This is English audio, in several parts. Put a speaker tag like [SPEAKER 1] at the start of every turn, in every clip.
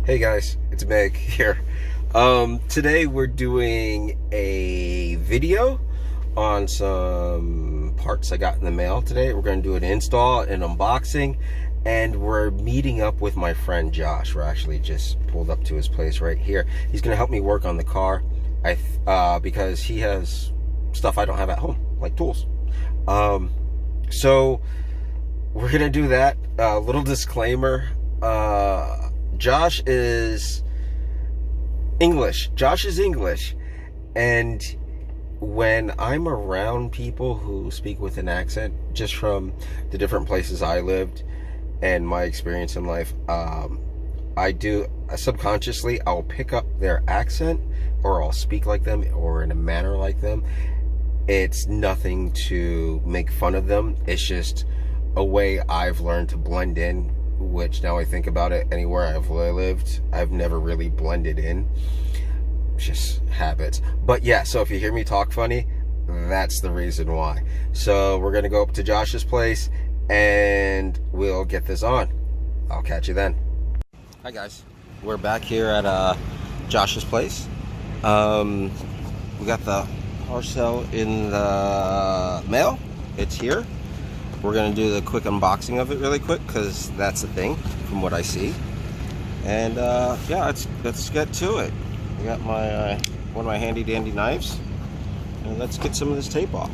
[SPEAKER 1] Hey guys, it's Meg here. Today we're doing a video on some parts I got in the mail today. We're going to do an install and unboxing, and we're meeting up with my friend Josh. We're actually just pulled up to his place right here. He's going to help me work on the car because he has stuff I don't have at home, like tools. So we're going to do that. Little disclaimer. Josh is English. And when I'm around people who speak with an accent, just from the different places I lived and my experience in life, I do subconsciously, I'll pick up their accent, or I'll speak like them, or in a manner like them. It's nothing to make fun of them. It's just a way I've learned to blend in, which now I think about it, anywhere I've lived, I've never really blended in. Just habits. But yeah, so if you hear me talk funny, that's the reason why. So we're gonna go up to Josh's place and we'll get this on. I'll catch you then. Hi guys, we're back here at Josh's place. We got the parcel in the mail. It's here. We're gonna do the quick unboxing of it really quick, because that's the thing from what I see. And yeah, let's get to it. I got my one of my handy dandy knives, and let's get some of this tape off.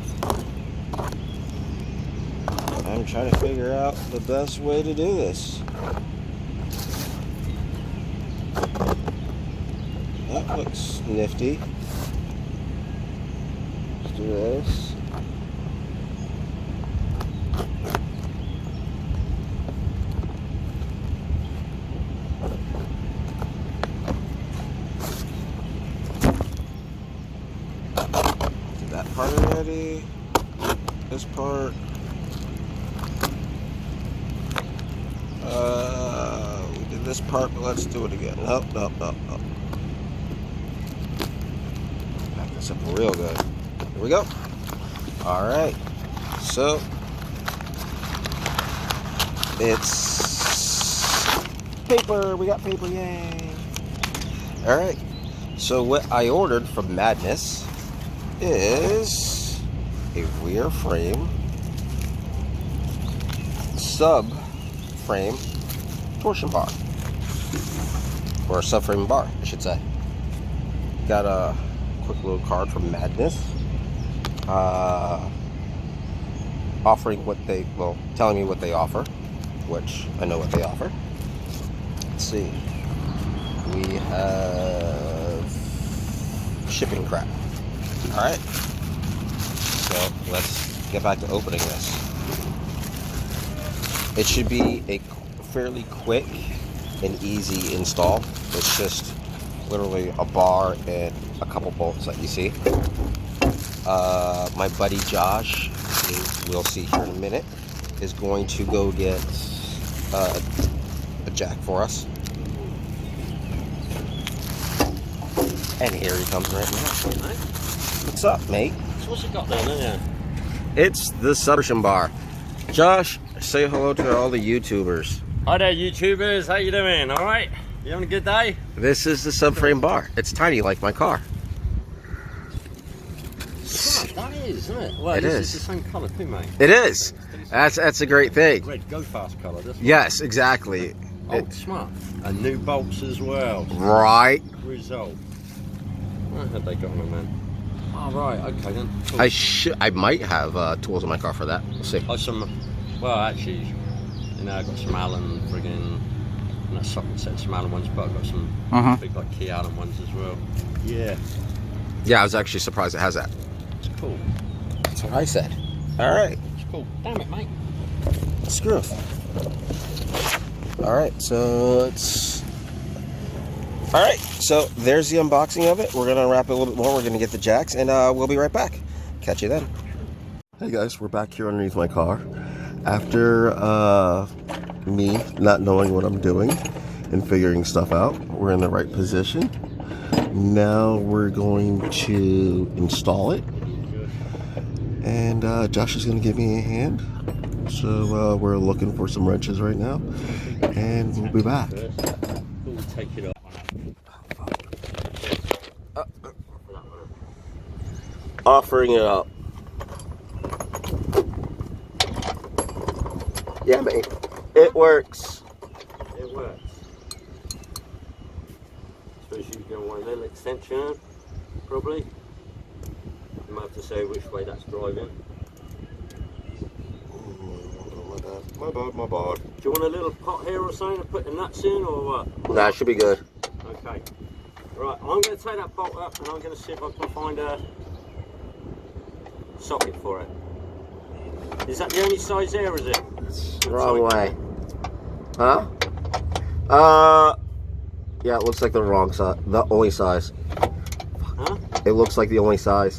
[SPEAKER 1] I'm trying to figure out the best way to do this. That looks nifty. Let's do this. That part already. This part. We did this part, but let's do it again. Nope. Back this up real good. Here we go. Alright. So it's paper. We got paper, yay. Alright. So what I ordered from Madness is a rear frame subframe torsion bar, or a subframe bar, I should say. Got a quick little card from Madness, offering what they, well, telling me what they offer, which I know what they offer. Let's see. We have shipping crap. Alright, so let's get back to opening this. It should be a fairly quick and easy install. It's just literally a bar and a couple bolts that you see. My buddy Josh, who we'll see here in a minute, is going to go get a jack for us. And here he comes right now. What's up, mate?
[SPEAKER 2] So what's it got there, isn't it?
[SPEAKER 1] It's the subframe bar. Josh, say hello to all the YouTubers.
[SPEAKER 2] Hi there, YouTubers. How you doing? All right? You having a good day?
[SPEAKER 1] This is the subframe bar. It's tiny like my car.
[SPEAKER 2] That is, isn't it? Well,
[SPEAKER 1] It is.
[SPEAKER 2] It's the same colour too, mate.
[SPEAKER 1] It is. That's a great thing.
[SPEAKER 2] Red Go Fast colour, this one.
[SPEAKER 1] Yes, exactly.
[SPEAKER 2] Oh, smart. And new bolts as well.
[SPEAKER 1] Right.
[SPEAKER 2] Result. What have they got on them, man? Oh, right. Okay, then. Cool.
[SPEAKER 1] I might have tools in my car for that. We'll see.
[SPEAKER 2] Oh, well, actually, you know, I've got some Allen friggin', and a socket set, some Allen ones, but I've got some big, like, key Allen ones as well. Yeah.
[SPEAKER 1] Yeah, I was actually surprised it has that.
[SPEAKER 2] It's cool.
[SPEAKER 1] That's what I said. All right.
[SPEAKER 2] It's cool. Damn it, mate.
[SPEAKER 1] Screw it. All right, so it's... All right, so there's the unboxing of it. We're gonna wrap it a little bit more. We're gonna get the jacks, and we'll be right back. Catch you then. Hey guys, we're back here underneath my car. After me not knowing what I'm doing and figuring stuff out, we're in the right position. Now we're going to install it, and Josh is going to give me a hand. So we're looking for some wrenches right now, and we'll be back.
[SPEAKER 2] take it off.
[SPEAKER 1] Offering it up. Yeah, mate. It works.
[SPEAKER 2] It works. Suppose you're going to want a little extension, probably. You might have to say which way that's driving.
[SPEAKER 1] My bad.
[SPEAKER 2] Do you want a little pot here or something to put the nuts in, or what?
[SPEAKER 1] Nah, should be good.
[SPEAKER 2] Okay. Right, I'm going to take that bolt up and I'm going to see if I can find a socket for it. Is that the only size there, is it?
[SPEAKER 1] Wrong way. Huh? Yeah, it looks like the wrong size. The only size.
[SPEAKER 2] Huh?
[SPEAKER 1] It looks like the only size.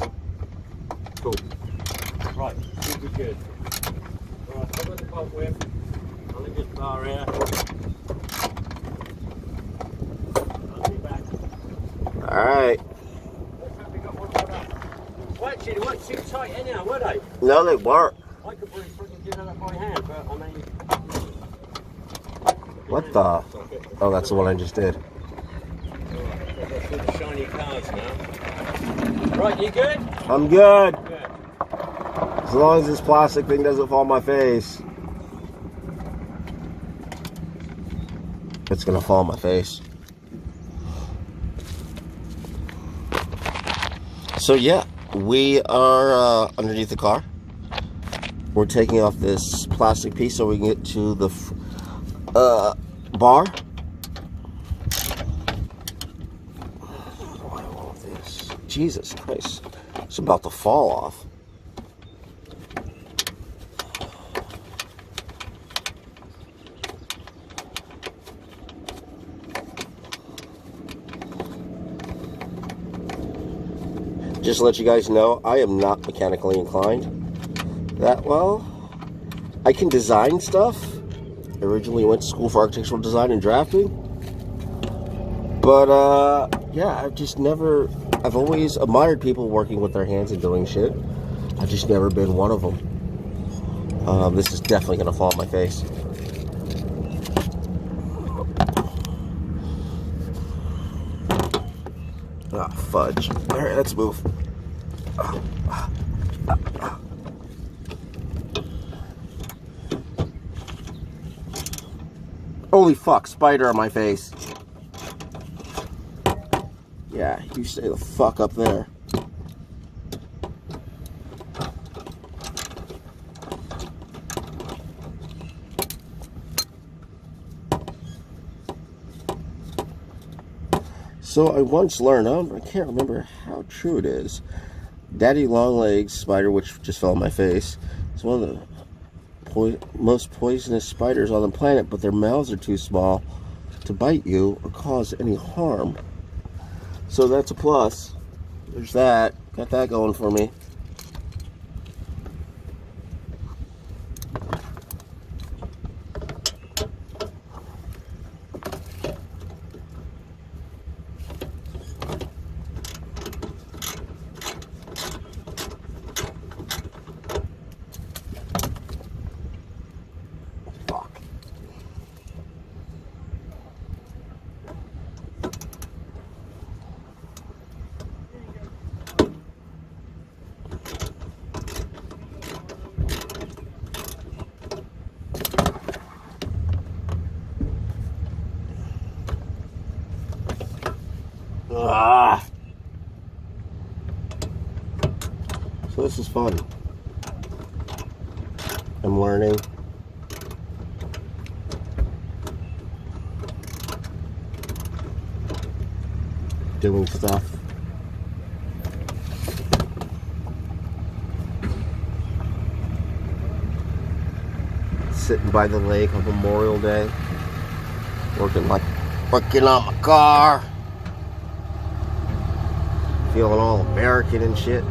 [SPEAKER 2] Cool. Right, should be good. Right, I've got the bolt whip. I'll leave this bar here. I'll be back.
[SPEAKER 1] Alright.
[SPEAKER 2] Let's hope we got one for that. Well, actually, they weren't too tight anyhow, were they?
[SPEAKER 1] No, they weren't.
[SPEAKER 2] I could probably freaking do that by hand, but I mean...
[SPEAKER 1] What the? Oh, that's the one I just did.
[SPEAKER 2] Alright, I've got through the shiny cars now. Right, you good?
[SPEAKER 1] I'm good.
[SPEAKER 2] Good.
[SPEAKER 1] As long as this plastic thing doesn't fall on my face. It's gonna fall on my face. So yeah, we are underneath the car. We're taking off this plastic piece so we can get to the bar. Why all of this? Jesus Christ. It's about to fall off. Just to let you guys know, I am not mechanically inclined that well. I can design stuff. I originally went to school for architectural design and drafting. But, yeah, I've always admired people working with their hands and doing shit. I've just never been one of them. This is definitely going to fall on my face. Ah, fudge. Alright, let's move. Holy fuck, spider on my face. Yeah, you stay the fuck up there. So I once learned, I can't remember how true it is. Daddy Longlegs spider, which just fell on my face, is one of the most poisonous spiders on the planet, but their mouths are too small to bite you or cause any harm. So that's a plus. There's that. Got that going for me. So this is fun. I'm learning. Doing stuff. Sitting by the lake on Memorial Day. Working on my car. Feeling all American and shit.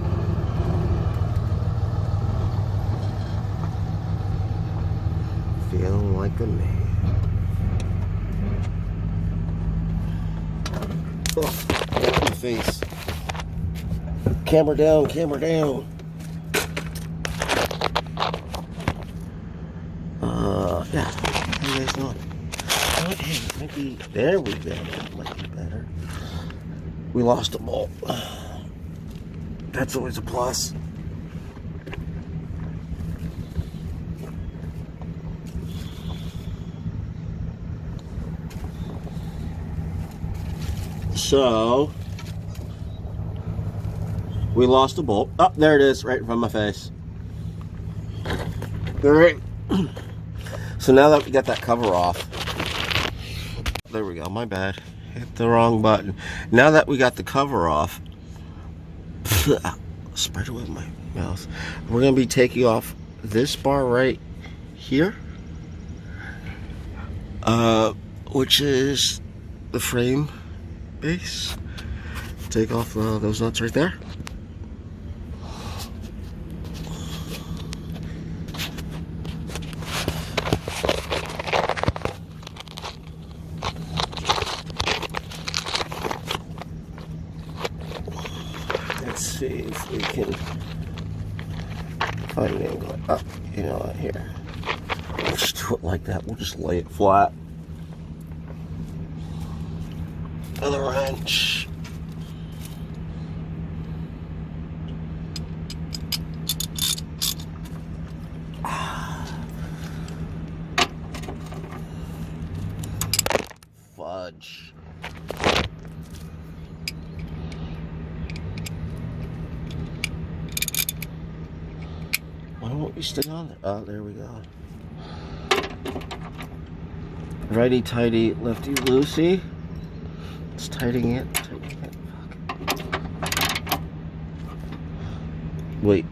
[SPEAKER 1] Feeling like a man. Oh, right in the face. Camera down, camera down. Yeah. How you guys doing? Maybe, there we go. That might be better. We lost a bolt. That's always a plus. So, we lost a bolt. Oh, there it is, right in front of my face. All right. So now that we got that cover off, there we go, my bad. Hit the wrong button. Now that we got the cover off, spread it with my mouse. We're gonna be taking off this bar right here, which is the frame base. Take off those nuts right there. Let's see if we can find an angle. Oh, you know what, here. We'll just do it like that. We'll just lay it flat. Another wrench. Fudge. Why won't you stay on there? Oh, there we go. Righty tighty, lefty loosey. It's tightening it. Tightening it. Fuck. Wait.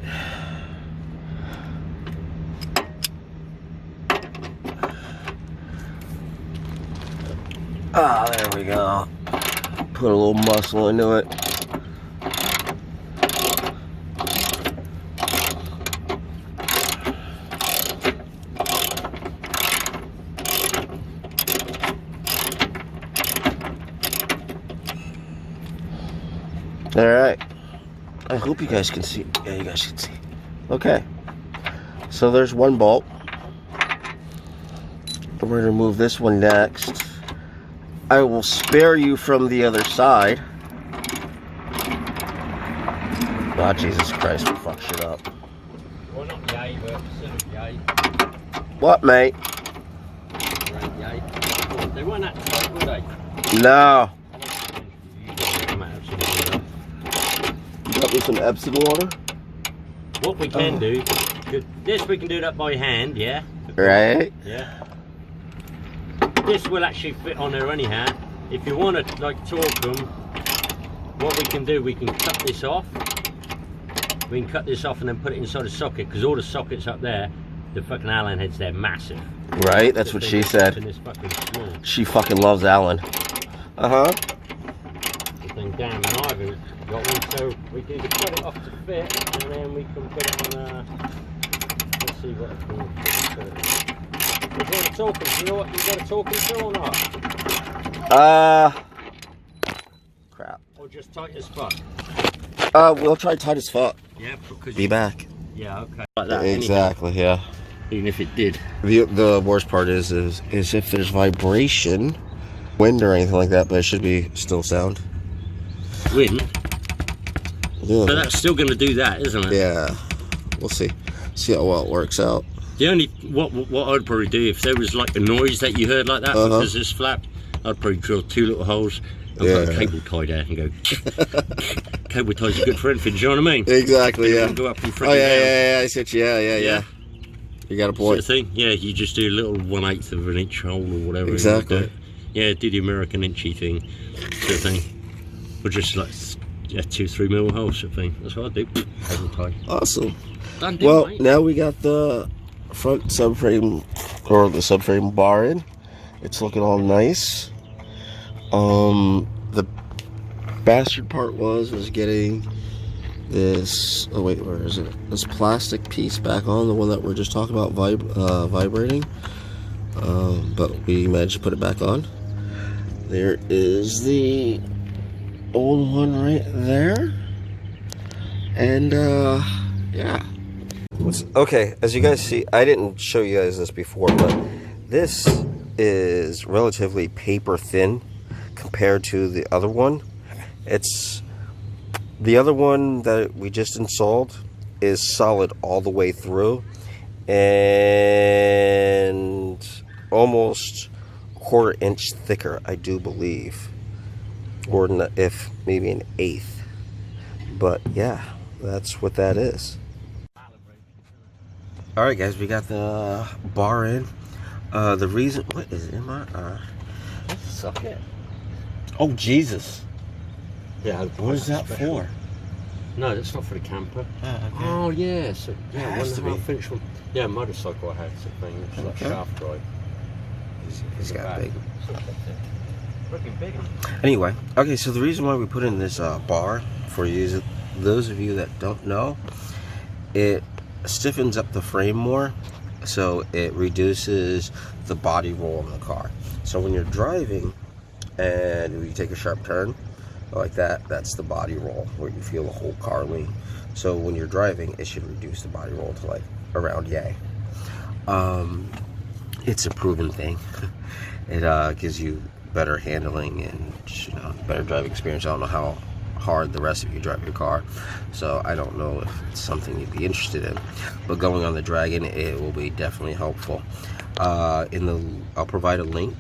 [SPEAKER 1] Ah, there we go. Put a little muscle into it. All right. I hope you guys can see. Yeah, you guys can see. Okay. So there's one bolt. We're going to remove this one next. I will spare you from the other side. Oh, Jesus Christ, we fucked shit up.
[SPEAKER 2] Well, not yay, but sort of yay.
[SPEAKER 1] What, mate?
[SPEAKER 2] Right, yay. They weren't that tight, were they?
[SPEAKER 1] No. Got me some Epsom water.
[SPEAKER 2] What we can do, this we can do that by hand, yeah?
[SPEAKER 1] Right.
[SPEAKER 2] Yeah. This will actually fit on there anyhow. If you want to like torque them, what we can do, we can cut this off. We can cut this off and then put it inside the socket, because all the sockets up there, the fucking Allen heads, they're massive.
[SPEAKER 1] Right, that's what she said. She fucking loves Allen. Uh-huh.
[SPEAKER 2] The thing down and I've got one, so we can either cut it off to fit, and then we can put it on let's see what I can put it. We're going to talk them. You know what you got to talk them to or not?
[SPEAKER 1] Crap.
[SPEAKER 2] Or just tight as fuck?
[SPEAKER 1] We'll try tight as fuck.
[SPEAKER 2] Yeah, because
[SPEAKER 1] Be back.
[SPEAKER 2] Yeah, okay. Like that.
[SPEAKER 1] Exactly, yeah.
[SPEAKER 2] Even if it did.
[SPEAKER 1] The worst part is if there's vibration, wind or anything like that, but it should be still sound.
[SPEAKER 2] Wind?
[SPEAKER 1] Yeah.
[SPEAKER 2] But that's still going to do that, isn't it?
[SPEAKER 1] Yeah. We'll see. See how well it works out.
[SPEAKER 2] The only, what I'd probably do, if there was like a noise that you heard like that, because this flapped, I'd probably drill 2 little holes and put a cable tie there and go, cable ties are good for anything, do you know what I mean?
[SPEAKER 1] Exactly, yeah.
[SPEAKER 2] Go up and
[SPEAKER 1] Oh, yeah, I see you, yeah. You got a point.
[SPEAKER 2] Sort of thing. Yeah, you just do a little 1/8 of an inch hole or whatever.
[SPEAKER 1] Exactly.
[SPEAKER 2] Yeah, do the American inchy thing, sort of thing. Or just like, yeah, 2-3 mil hole sort of thing. That's what I do. Cable tie.
[SPEAKER 1] Awesome.
[SPEAKER 2] Done deal,
[SPEAKER 1] well,
[SPEAKER 2] mate.
[SPEAKER 1] now we got the front subframe, or the subframe bar in. It's looking all nice. The bastard part was getting this, oh wait, where is it? This plastic piece back on, the one that we're just talking about vibrating. But we managed to put it back on. There is the old one right there. And yeah. Okay, as you guys see, I didn't show you guys this before, but this is relatively paper thin compared to the other one. The other one that we just installed is solid all the way through and almost quarter-inch thicker, I do believe, or if maybe an eighth. But yeah, that's what that is. All right, guys, we got the bar in. The reason, what is it in my eye?
[SPEAKER 2] Suck it.
[SPEAKER 1] Oh, Jesus.
[SPEAKER 2] Yeah.
[SPEAKER 1] What is that for?
[SPEAKER 2] No, that's not for the camper.
[SPEAKER 1] Okay.
[SPEAKER 2] Oh, yeah. So, yeah,
[SPEAKER 1] Has to be.
[SPEAKER 2] finish one. Yeah, motorcycle I had something. It's like
[SPEAKER 1] Okay.
[SPEAKER 2] shaft drive.
[SPEAKER 1] He's got big.
[SPEAKER 2] Looking big.
[SPEAKER 1] Anyway, okay, so the reason why we put in this bar, for you, those of you that don't know, it stiffens up the frame more, so it reduces the body roll in the car. So when you're driving and you take a sharp turn like that, that's the body roll where you feel the whole car lean. So when you're driving, it should reduce the body roll to like around yay. It's a proven thing. It gives you better handling and, you know, better driving experience. I don't know how hard the rest of you drive your car, so I don't know if it's something you'd be interested in, but going on the Dragon, it will be definitely helpful. I'll provide a link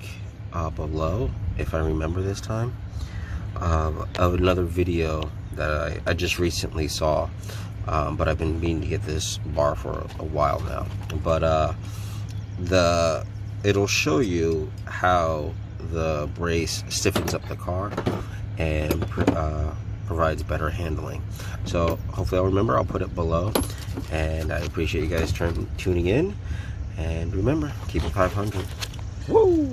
[SPEAKER 1] below, if I remember this time, of another video that I just recently saw, but I've been meaning to get this bar for a while now. But it'll show you how the brace stiffens up the car and provides better handling. So hopefully I'll remember. I'll put it below, and I appreciate you guys tuning in, and remember, keep it 500.